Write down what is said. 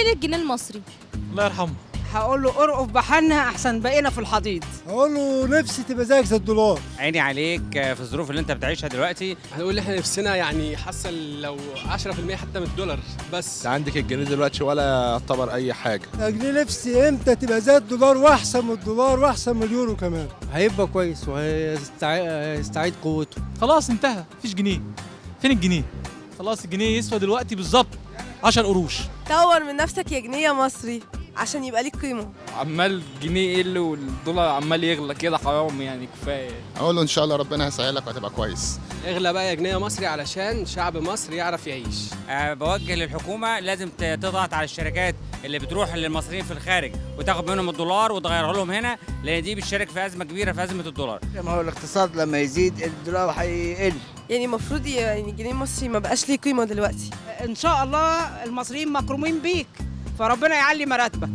ليه للجنيه المصري؟ الله يرحمه. هقول له ارقف بحالنا احسن بقينا في الحضيض. هقول له نفسي تبقى زيك زي الدولار. عيني عليك في الظروف اللي انت بتعيشها دلوقتي. هنقول احنا نفسنا يعني حصل لو 10% حتى من الدولار بس. عندك الجنيه دلوقتي ولا يعتبر اي حاجه. اجنيه نفسي امتى تبقى زي الدولار واحسن من الدولار واحسن من اليورو كمان. هيبقى كويس وهيستعيد قوته. خلاص انتهى، مفيش جنيه. فين الجنيه؟ خلاص الجنيه يسوى دلوقتي بالظبط 10 قروش. طور من نفسك يا جنيه يا مصري عشان يبقى ليك قيمه. عمال الجنيه يقل والدولار عمال يغلى كده، حرام يعني كفايه. اقول له ان شاء الله ربنا هيسهلك وهتبقى كويس. اغلى بقى يا جنيه يا مصري علشان شعب مصر يعرف يعيش. بوجه للحكومه لازم تضغط على الشركات اللي بتروح للمصريين في الخارج وتاخد منهم الدولار وتغيره لهم هنا، لان دي بتشارك في ازمه كبيره في ازمه الدولار. ما هو الاقتصاد لما يزيد الدولار هيقل. يعني المفروض يعني الجنيه المصري ما بقاش ليه قيمه دلوقتي. ان شاء الله المصريين مكرومين بيك، فربنا يعلي مراتبك.